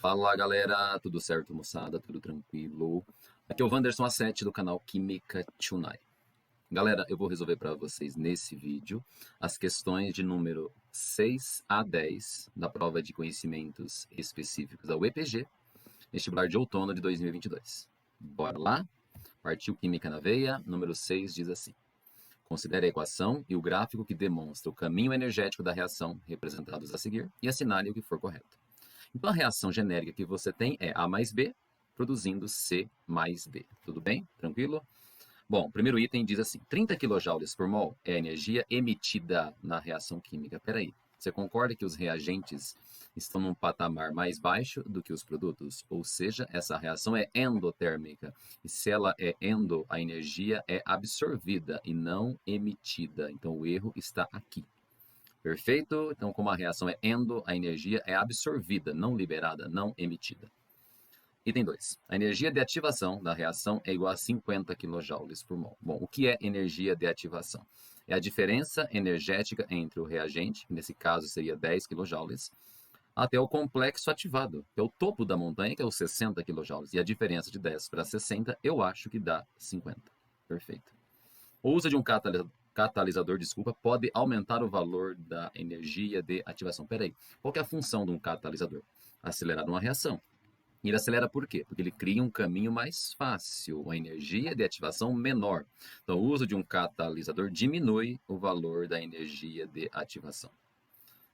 Fala galera, tudo certo moçada, tudo tranquilo? Aqui é o Wanderson A7 do canal Química Tonight. Galera, eu vou resolver para vocês nesse vídeo as questões de número 6 a 10 da prova de conhecimentos específicos da UEPG, vestibular de outono de 2022. Bora lá? Partiu Química na veia, número 6 diz assim: considere a equação e o gráfico que demonstra o caminho energético da reação, representados a seguir, e assinale o que for correto. Então, a reação genérica que você tem é A mais B, produzindo C mais D. Tudo bem? Tranquilo? Bom, o primeiro item diz assim: 30 kJ por mol é a energia emitida na reação química. Peraí, você concorda que os reagentes estão num patamar mais baixo do que os produtos? Ou seja, essa reação é endotérmica. E se ela é endo, a energia é absorvida e não emitida. Então, o erro está aqui. Perfeito? Então, como a reação é endo, a energia é absorvida, não liberada, não emitida. Item 2. A energia de ativação da reação é igual a 50 kJ por mol. Bom, o que é energia de ativação? É a diferença energética entre o reagente, que nesse caso seria 10 kJ, até o complexo ativado, que é o topo da montanha, que é os 60 kJ. E a diferença de 10 para 60, eu acho que dá 50. Perfeito. O uso de um catalisador, pode aumentar o valor da energia de ativação. Peraí, qual que é a função de um catalisador? Acelerar uma reação. Ele acelera por quê? Porque ele cria um caminho mais fácil, uma energia de ativação menor. Então, o uso de um catalisador diminui o valor da energia de ativação.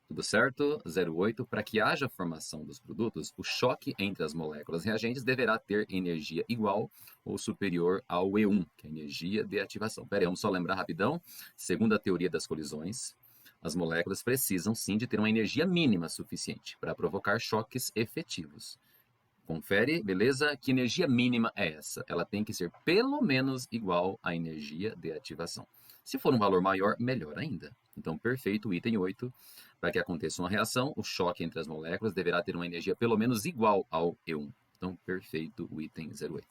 Tudo certo? 08. Para que haja formação dos produtos, o choque entre as moléculas reagentes deverá ter energia igual ou superior ao E1, que é a energia de ativação. Pera aí, vamos só lembrar rapidão. Segundo a teoria das colisões, as moléculas precisam sim de ter uma energia mínima suficiente para provocar choques efetivos. Confere, beleza? Que energia mínima é essa? Ela tem que ser pelo menos igual à energia de ativação. Se for um valor maior, melhor ainda. Então, perfeito, item 8. Para que aconteça uma reação, o choque entre as moléculas deverá ter uma energia pelo menos igual ao E1. Então, perfeito, o item 08.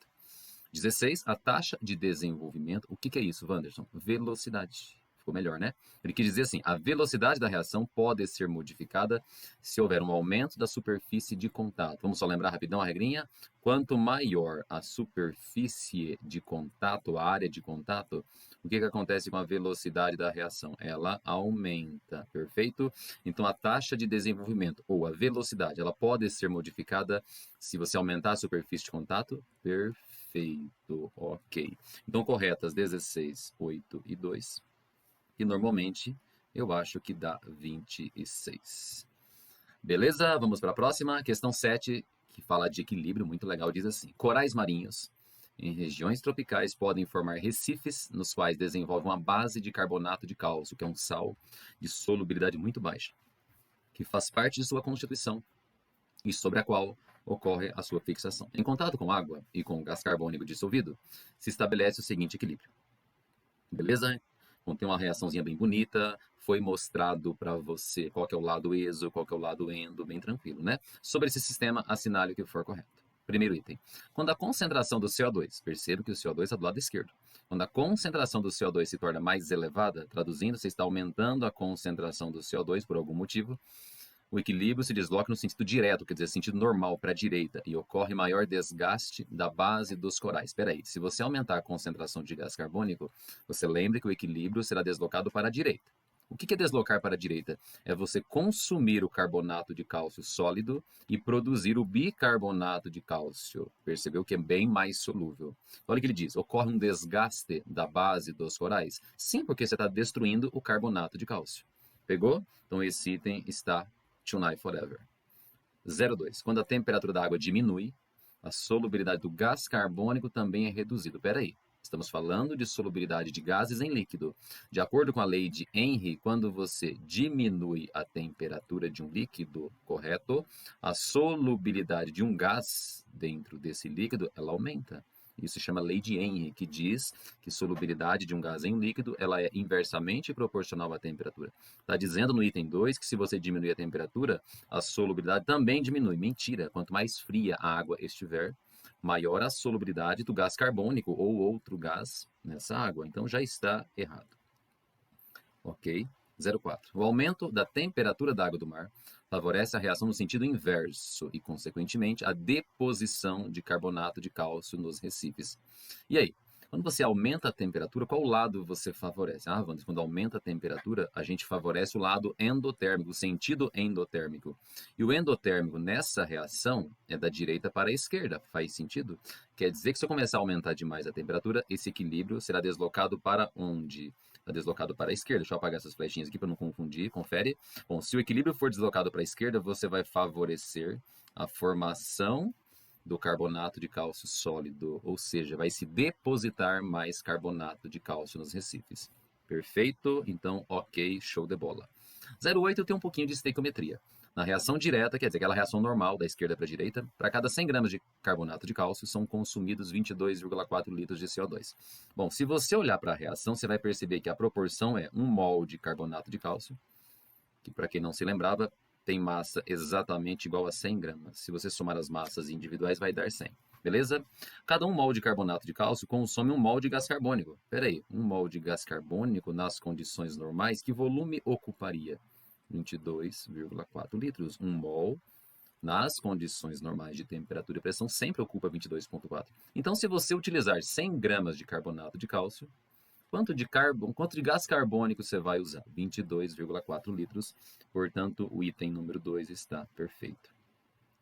16. A taxa de desenvolvimento. O que é isso, Wanderson? Velocidade. Ficou melhor, né? Ele quis dizer assim: a velocidade da reação pode ser modificada se houver um aumento da superfície de contato. Vamos só lembrar rapidão a regrinha? Quanto maior a superfície de contato, a área de contato, o que acontece com a velocidade da reação? Ela aumenta, perfeito? Então, a taxa de desenvolvimento, ou a velocidade, ela pode ser modificada se você aumentar a superfície de contato? Perfeito, ok. Então, corretas 16, 8 e 2. E normalmente eu acho que dá 26. Beleza? Vamos para a próxima. Questão 7, que fala de equilíbrio, muito legal, diz assim: corais marinhos em regiões tropicais podem formar recifes nos quais desenvolvem uma base de carbonato de cálcio, que é um sal de solubilidade muito baixa, que faz parte de sua constituição e sobre a qual ocorre a sua fixação. Em contato com água e com gás carbônico dissolvido, se estabelece o seguinte equilíbrio. Beleza? Então, tem uma reaçãozinha bem bonita, foi mostrado para você qual que é o lado exo, qual que é o lado endo, bem tranquilo, né? Sobre esse sistema, assinale o que for correto. Primeiro item. Quando a concentração do CO2, perceba que o CO2 está do lado esquerdo. Quando a concentração do CO2 se torna mais elevada, traduzindo, você está aumentando a concentração do CO2 por algum motivo, o equilíbrio se desloca no sentido direto, quer dizer, sentido normal, para a direita, e ocorre maior desgaste da base dos corais. Espera aí, se você aumentar a concentração de gás carbônico, você lembre que o equilíbrio será deslocado para a direita. O que é deslocar para a direita? É você consumir o carbonato de cálcio sólido e produzir o bicarbonato de cálcio. Percebeu que é bem mais solúvel. Olha o que ele diz: ocorre um desgaste da base dos corais? Sim, porque você está destruindo o carbonato de cálcio. Pegou? Então esse item está Tonight Forever. 02. Quando a temperatura da água diminui, a solubilidade do gás carbônico também é reduzida. Espera aí, estamos falando de solubilidade de gases em líquido. De acordo com a lei de Henry, quando você diminui a temperatura de um líquido, correto, a solubilidade de um gás dentro desse líquido, ela aumenta. Isso se chama lei de Henry, que diz que solubilidade de um gás em líquido ela é inversamente proporcional à temperatura. Está dizendo no item 2 que se você diminuir a temperatura, a solubilidade também diminui. Mentira, quanto mais fria a água estiver, maior a solubilidade do gás carbônico ou outro gás nessa água. Então já está errado. Ok? 0,4. O aumento da temperatura da água do mar favorece a reação no sentido inverso e, consequentemente, a deposição de carbonato de cálcio nos recifes. E aí? Quando você aumenta a temperatura, qual lado você favorece? Ah, Wander, quando aumenta a temperatura, a gente favorece o lado endotérmico, o sentido endotérmico. E o endotérmico nessa reação é da direita para a esquerda. Faz sentido? Quer dizer que se eu começar a aumentar demais a temperatura, esse equilíbrio será deslocado para onde? Está deslocado para a esquerda. Deixa eu apagar essas flechinhas aqui para não confundir. Confere. Bom, se o equilíbrio for deslocado para a esquerda, você vai favorecer a formação do carbonato de cálcio sólido, ou seja, vai se depositar mais carbonato de cálcio nos recifes. Perfeito? Então, ok, show de bola. 0,8 eu tenho um pouquinho de estequiometria. Na reação direta, quer dizer, aquela reação normal da esquerda para a direita, para cada 100 gramas de carbonato de cálcio são consumidos 22,4 litros de CO2. Bom, se você olhar para a reação, você vai perceber que a proporção é 1 mol de carbonato de cálcio, que para quem não se lembrava, tem massa exatamente igual a 100 gramas. Se você somar as massas individuais, vai dar 100. Beleza? Cada 1 mol de carbonato de cálcio consome 1 mol de gás carbônico. Espera aí, 1 mol de gás carbônico nas condições normais, que volume ocuparia? 22,4 litros. 1 mol nas condições normais de temperatura e pressão sempre ocupa 22,4. Então, se você utilizar 100 gramas de carbonato de cálcio, quanto de gás carbônico você vai usar? 22,4 litros. Portanto, o item número 2 está perfeito.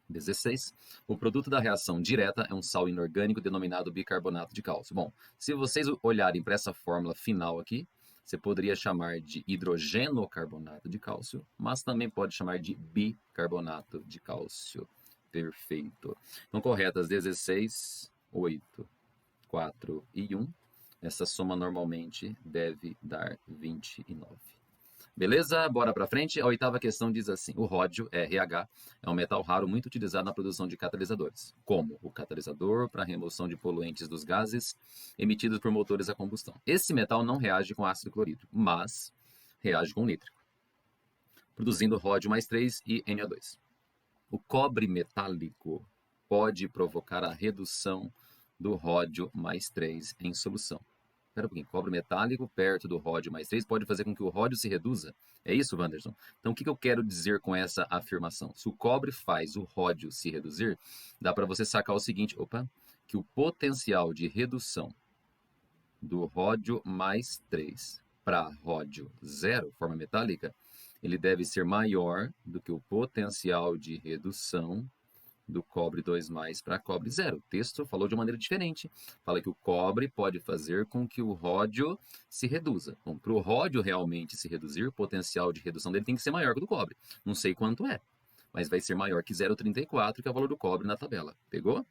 16. O produto da reação direta é um sal inorgânico denominado bicarbonato de cálcio. Bom, se vocês olharem para essa fórmula final aqui, você poderia chamar de hidrogenocarbonato de cálcio, mas também pode chamar de bicarbonato de cálcio. Perfeito. Então, corretas 16, 8, 4 e 1. Essa soma normalmente deve dar 29. Beleza? Bora para frente. A oitava questão diz assim: o ródio, RH, é um metal raro muito utilizado na produção de catalisadores, como o catalisador para remoção de poluentes dos gases emitidos por motores a combustão. Esse metal não reage com ácido clorídrico, mas reage com nítrico, produzindo ródio mais 3 e NO2. O cobre metálico pode provocar a redução do ródio mais 3 em solução. Espera um pouquinho, cobre metálico perto do ródio mais 3 pode fazer com que o ródio se reduza? É isso, Wanderson? Então, o que eu quero dizer com essa afirmação? Se o cobre faz o ródio se reduzir, dá para você sacar o seguinte, que o potencial de redução do ródio mais 3 para ródio 0, forma metálica, ele deve ser maior do que o potencial de redução do cobre 2+ para cobre 0. O texto falou de uma maneira diferente. Fala que o cobre pode fazer com que o ródio se reduza. Bom, para o ródio realmente se reduzir, o potencial de redução dele tem que ser maior que o do cobre. Não sei quanto é, mas vai ser maior que 0,34, que é o valor do cobre na tabela. Pegou?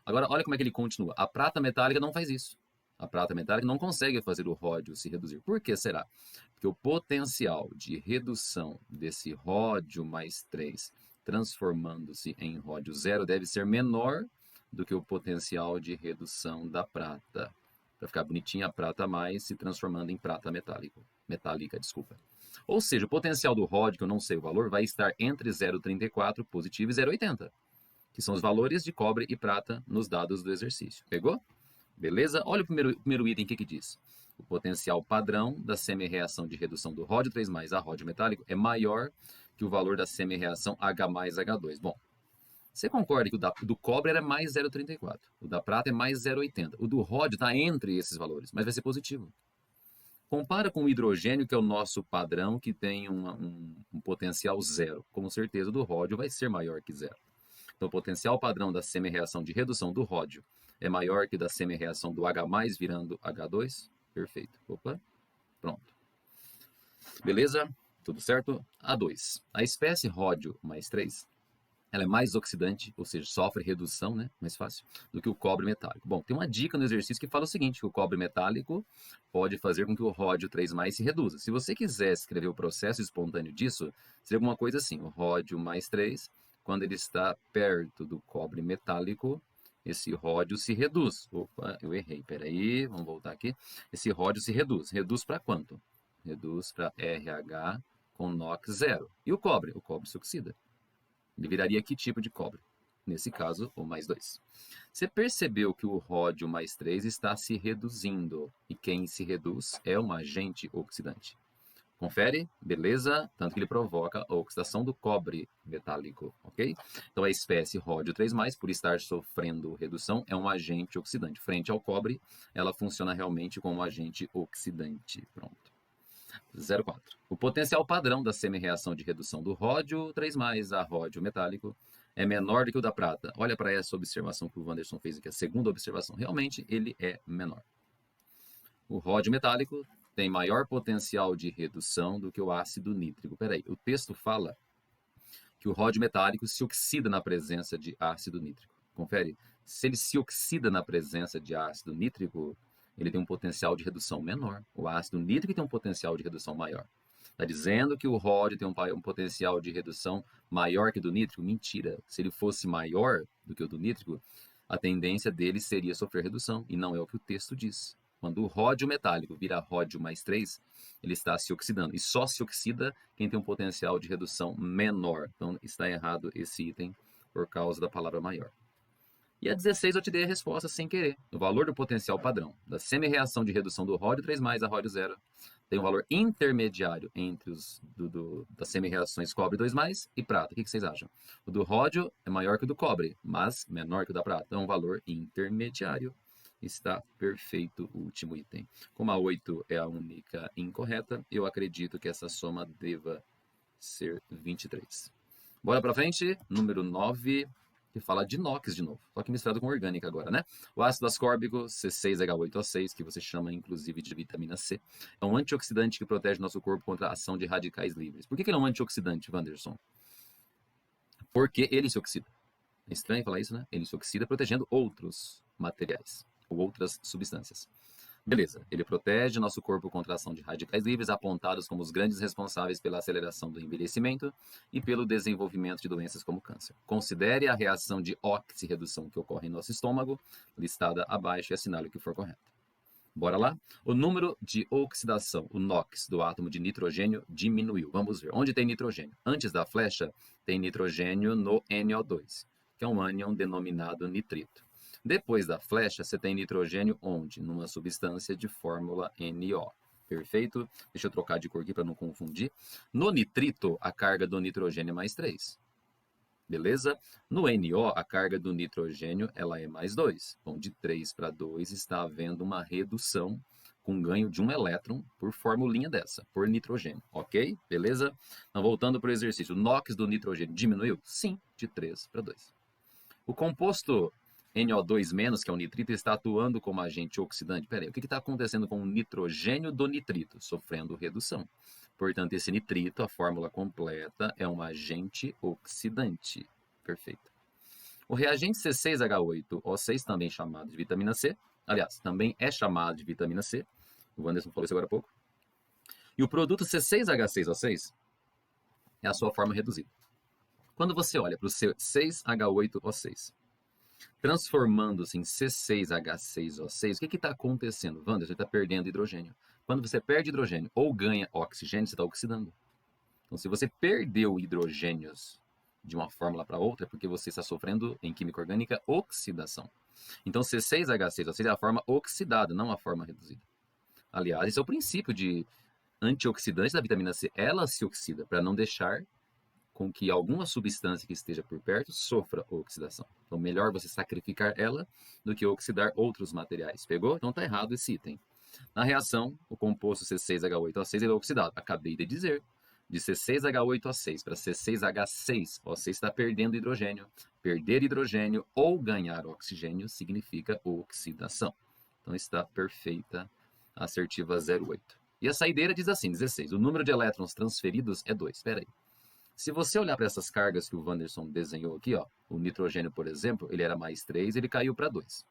Agora, olha como é que ele continua. A prata metálica não faz isso. A prata metálica não consegue fazer o ródio se reduzir. Por que será? Porque o potencial de redução desse ródio mais 3 transformando-se em ródio 0 deve ser menor do que o potencial de redução da prata. Para ficar bonitinha, a prata mais se transformando em prata metálica. Ou seja, o potencial do ródio, que eu não sei o valor, vai estar entre 0,34 positivo e 0,80, que são os valores de cobre e prata nos dados do exercício. Pegou? Beleza? Olha o primeiro item, o que diz? O potencial padrão da semi-reação de redução do ródio 3+ a ródio metálico é maior que o valor da semi-reação H+H2. Bom, você concorda que o do cobre era mais 0,34, o da prata é mais 0,80, o do ródio está entre esses valores, mas vai ser positivo. Compara com o hidrogênio, que é o nosso padrão, que tem um potencial 0. Com certeza o do ródio vai ser maior que 0. Então, o potencial padrão da semi-reação de redução do ródio é maior que da semi-reação do H+ virando H2. Perfeito. Pronto. Beleza? Tudo certo? A2. A espécie ródio mais 3, ela é mais oxidante, ou seja, sofre redução, né? Mais fácil, do que o cobre metálico. Bom, tem uma dica no exercício que fala o seguinte, que o cobre metálico pode fazer com que o ródio 3+ se reduza. Se você quiser escrever o processo espontâneo disso, seria alguma coisa assim, o ródio mais 3, quando ele está perto do cobre metálico, esse ródio se reduz. Eu errei, peraí, vamos voltar aqui. Esse ródio se reduz. Reduz para quanto? Reduz para RH com NOx 0. E o cobre? O cobre se oxida. Ele viraria que tipo de cobre? Nesse caso, o mais 2. Você percebeu que o ródio mais 3 está se reduzindo. E quem se reduz é um agente oxidante. Confere? Beleza? Tanto que ele provoca a oxidação do cobre metálico, ok? Então a espécie ródio 3+, por estar sofrendo redução, é um agente oxidante. Frente ao cobre, ela funciona realmente como um agente oxidante. Pronto. 0,4. O potencial padrão da semi-reação de redução do ródio 3+, a ródio metálico, é menor do que o da prata. Olha para essa observação que o Wanderson fez aqui, a segunda observação. Realmente, ele é menor. O ródio metálico tem maior potencial de redução do que o ácido nítrico. Peraí, o texto fala que o ródio metálico se oxida na presença de ácido nítrico. Confere? Se ele se oxida na presença de ácido nítrico, ele tem um potencial de redução menor. O ácido nítrico tem um potencial de redução maior. Está dizendo que o ródio tem um potencial de redução maior que o do nítrico? Mentira. Se ele fosse maior do que o do nítrico, a tendência dele seria sofrer redução, e não é o que o texto diz. Quando o ródio metálico vira ródio mais 3, ele está se oxidando. E só se oxida quem tem um potencial de redução menor. Então está errado esse item por causa da palavra maior. E a 16 eu te dei a resposta sem querer. O valor do potencial padrão da semi-reação de redução do ródio 3+, a ródio 0, tem um valor intermediário entre os das semi-reações cobre 2+, e prata. O que vocês acham? O do ródio é maior que o do cobre, mas menor que o da prata. Então, um valor intermediário. Está perfeito o último item. Como a 8 é a única incorreta, eu acredito que essa soma deva ser 23. Bora para frente. Número 9, que fala de inox de novo, só que misturado com orgânica agora, né? O ácido ascórbico, C6H8O6, que você chama inclusive de vitamina C, é um antioxidante que protege nosso corpo contra a ação de radicais livres. Por que ele é um antioxidante, Wanderson? Porque ele se oxida. É estranho falar isso, né? Ele se oxida protegendo outros materiais ou outras substâncias. Beleza, ele protege nosso corpo contra a ação de radicais livres, apontados como os grandes responsáveis pela aceleração do envelhecimento e pelo desenvolvimento de doenças como câncer. Considere a reação de oxirredução que ocorre em nosso estômago, listada abaixo, e assinale o que for correto. Bora lá? O número de oxidação, o NOx, do átomo de nitrogênio diminuiu. Vamos ver. Onde tem nitrogênio? Antes da flecha, tem nitrogênio no NO2, que é um ânion denominado nitrito. Depois da flecha, você tem nitrogênio onde? Numa substância de fórmula NO. Perfeito? Deixa eu trocar de cor aqui para não confundir. No nitrito, a carga do nitrogênio é mais 3. Beleza? No NO, a carga do nitrogênio ela é mais 2. Bom, de 3 para 2 está havendo uma redução com ganho de um elétron por formulinha dessa, por nitrogênio. Ok? Beleza? Então, voltando para o exercício. O NOx do nitrogênio diminuiu? Sim, de 3 para 2. O composto NO2-, que é o nitrito, está atuando como agente oxidante. Peraí, o que está acontecendo com o nitrogênio do nitrito? Sofrendo redução. Portanto, esse nitrito, a fórmula completa, é um agente oxidante. Perfeito. O reagente C6H8O6, também chamado de vitamina C, aliás, também é chamado de vitamina C, o Wanderson falou isso agora há pouco, e o produto C6H6O6 é a sua forma reduzida. Quando você olha para o C6H8O6, transformando-se em C6H6O6, o que está acontecendo? Wanderson, você está perdendo hidrogênio. Quando você perde hidrogênio ou ganha oxigênio, você está oxidando. Então, se você perdeu hidrogênios de uma fórmula para outra, é porque você está sofrendo, em química orgânica, oxidação. Então, C6H6O6 é a forma oxidada, não a forma reduzida. Aliás, esse é o princípio de antioxidante da vitamina C. Ela se oxida para não deixar com que alguma substância que esteja por perto sofra oxidação. Então, melhor você sacrificar ela do que oxidar outros materiais. Pegou? Então, está errado esse item. Na reação, o composto C6H8O6 é oxidado. Acabei de dizer. De C6H8O6 para C6H6O6 está perdendo hidrogênio. Perder hidrogênio ou ganhar oxigênio significa oxidação. Então, está perfeita a assertiva 08. E a saideira diz assim, 16. O número de elétrons transferidos é 2. Espera aí. Se você olhar para essas cargas que o Wanderson desenhou aqui, ó, o nitrogênio, por exemplo, ele era mais 3, ele caiu para 2.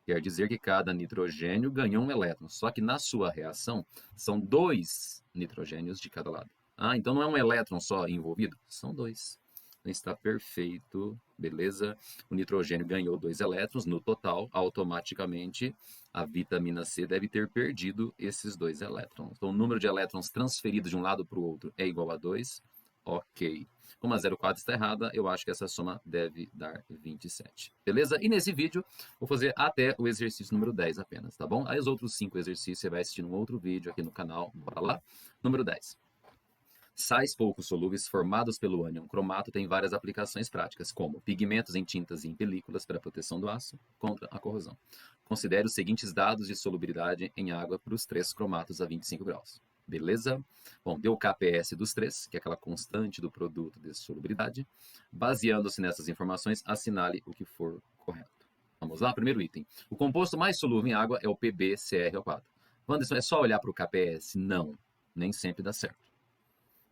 Quer dizer que cada nitrogênio ganhou um elétron, só que na sua reação são 2 nitrogênios de cada lado. Ah, então não é um elétron só envolvido? São 2. Então está perfeito, beleza? O nitrogênio ganhou 2 elétrons, no total, automaticamente, a vitamina C deve ter perdido esses 2 elétrons. Então o número de elétrons transferidos de um lado para o outro é igual a 2. Ok. Como a 0,4 está errada, eu acho que essa soma deve dar 27. Beleza? E nesse vídeo, vou fazer até o exercício número 10 apenas, tá bom? Aí os outros 5 exercícios você vai assistir num outro vídeo aqui no canal. Bora lá? Número 10. Sais pouco solúveis formados pelo ânion cromato têm várias aplicações práticas, como pigmentos em tintas e em películas para proteção do aço contra a corrosão. Considere os seguintes dados de solubilidade em água para os 3 cromatos a 25 graus. Beleza? Bom, deu o KPS dos 3, que é aquela constante do produto de solubilidade. Baseando-se nessas informações, assinale o que for correto. Vamos lá? Primeiro item. O composto mais solúvel em água é o PbCrO4. Wanderson, é só olhar para o KPS? Não, nem sempre dá certo.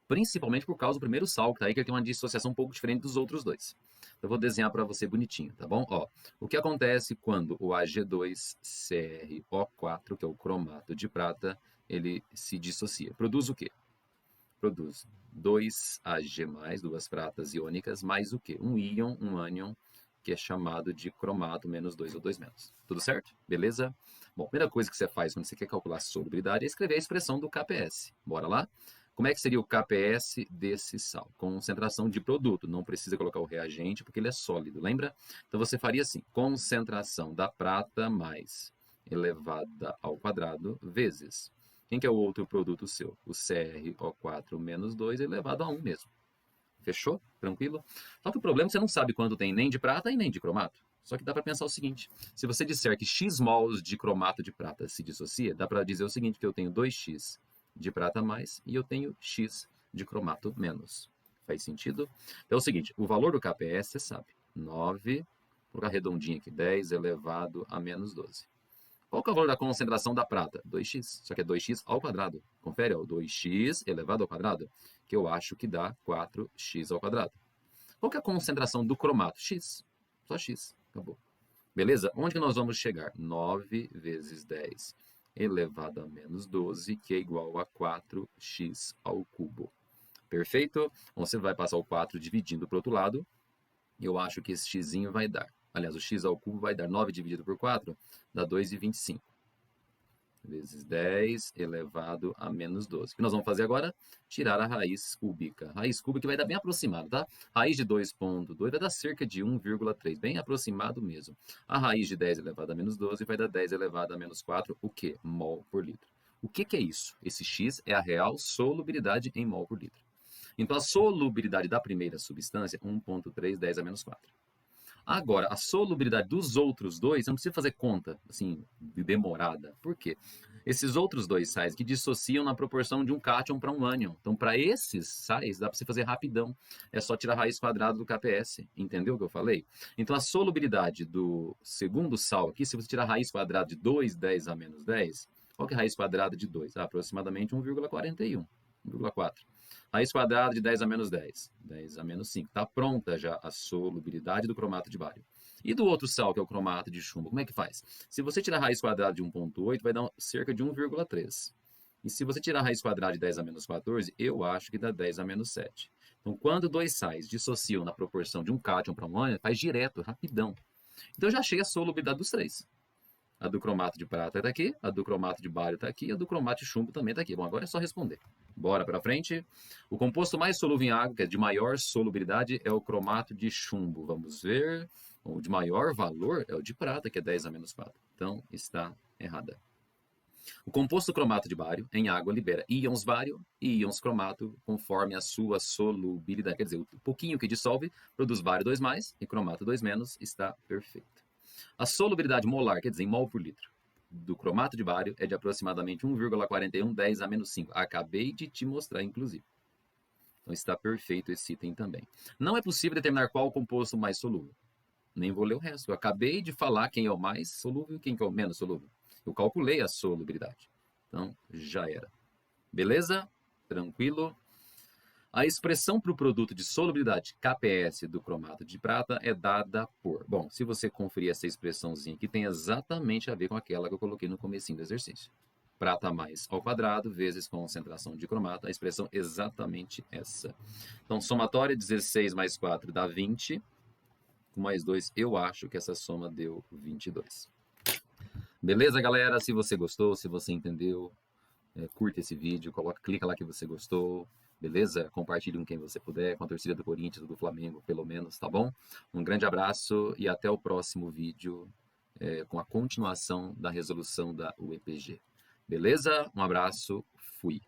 Principalmente por causa do primeiro sal, que tá aí, que ele tem uma dissociação um pouco diferente dos outros dois. Eu vou desenhar para você bonitinho, tá bom? Ó, o que acontece quando o Ag2CrO4, que é o cromato de prata, ele se dissocia? Produz o quê? Produz 2 Ag+, duas pratas iônicas, mais o quê? Um íon, um ânion, que é chamado de cromato menos 2 ou 2 menos. Tudo certo? Beleza? Bom, a primeira coisa que você faz quando você quer calcular a solubilidade é escrever a expressão do KPS. Bora lá? Como é que seria o KPS desse sal? Concentração de produto. Não precisa colocar o reagente porque ele é sólido, lembra? Então você faria assim: concentração da prata mais elevada ao quadrado vezes. Quem que é o outro produto seu? O CrO4 menos 2 elevado a 1 mesmo. Fechou? Tranquilo? Só que o problema é que você não sabe quanto tem nem de prata e nem de cromato. Só que dá para pensar o seguinte: se você disser que x mols de cromato de prata se dissocia, dá para dizer o seguinte, que eu tenho 2x de prata mais e eu tenho x de cromato menos. Faz sentido? Então é o seguinte, o valor do KPS você sabe, 9, vou colocar redondinho aqui, 10 elevado a menos 12. Qual que é o valor da concentração da prata? 2x, só que é 2x ao quadrado. Confere, ó, 2x elevado ao quadrado, que eu acho que dá 4x ao quadrado. Qual que é a concentração do cromato? X, só x, acabou. Beleza? Onde que nós vamos chegar? 9 vezes 10 elevado a menos 12, que é igual a 4x ao cubo. Perfeito? Então, você vai passar o 4 dividindo para o outro lado. Eu acho que esse x vai dar. Aliás, o x ao cubo vai dar 9 dividido por 4, dá 2,25. Vezes 10 elevado a menos 12. O que nós vamos fazer agora? Tirar a raiz cúbica. Raiz cúbica vai dar bem aproximado, tá? Raiz de 2,2 vai dar cerca de 1,3, bem aproximado mesmo. A raiz de 10 elevado a menos 12 vai dar 10 elevado a menos 4, o quê? Mol por litro. O que é isso? Esse x é a real solubilidade em mol por litro. Então, a solubilidade da primeira substância, 1,3, 10 a menos 4. Agora, a solubilidade dos outros dois, eu não precisa fazer conta, assim, demorada. Por quê? Esses outros dois sais que dissociam na proporção de um cátion para um ânion. Então, para esses sais, dá para você fazer rapidão. É só tirar a raiz quadrada do KPS. Entendeu o que eu falei? Então, a solubilidade do segundo sal aqui, se você tirar a raiz quadrada de 2, 10 a menos 10, qual que é a raiz quadrada de 2? Aproximadamente 1,41, 1,4. Raiz quadrada de 10 a menos 10. 10 a menos 5. Está pronta já a solubilidade do cromato de bário. E do outro sal, que é o cromato de chumbo, como é que faz? Se você tirar a raiz quadrada de 1,8, vai dar cerca de 1,3. E se você tirar a raiz quadrada de 10 a menos 14, eu acho que dá 10 a menos 7. Então, quando dois sais dissociam na proporção de um cátion para um ânion, faz direto, rapidão. Então, eu já achei a solubilidade dos três. A do cromato de prata está aqui, a do cromato de bário está aqui, a do cromato de chumbo também está aqui. Bom, agora é só responder. Bora para frente. O composto mais solúvel em água, que é de maior solubilidade, é o cromato de chumbo. Vamos ver. O de maior valor é o de prata, que é 10 a menos 4. Então, está errada. O composto cromato de bário em água libera íons bário e íons cromato conforme a sua solubilidade. Quer dizer, o pouquinho que dissolve produz bário 2+, e cromato 2-, está perfeito. A solubilidade molar, quer dizer, em mol por litro, do cromato de bário é de aproximadamente 1,41, 10 a menos 5. Acabei de te mostrar, inclusive. Então está perfeito esse item também. Não é possível determinar qual o composto mais solúvel. Nem vou ler o resto. Eu acabei de falar quem é o mais solúvel e quem é o menos solúvel. Eu calculei a solubilidade. Então, já era. Beleza? Tranquilo? A expressão para o produto de solubilidade KPS do cromato de prata é dada por... Bom, se você conferir essa expressãozinha aqui, tem exatamente a ver com aquela que eu coloquei no comecinho do exercício. Prata mais ao quadrado vezes concentração de cromato, a expressão é exatamente essa. Então, somatória 16 mais 4 dá 20. Com mais 2, eu acho que essa soma deu 22. Beleza, galera? Se você gostou, se você entendeu, curta esse vídeo, clica lá que você gostou. beleza? Compartilhe com quem você puder, com a torcida do Corinthians, do Flamengo, pelo menos, tá bom? Um grande abraço e até o próximo vídeo com a continuação da resolução da UEPG. Beleza? Um abraço, fui.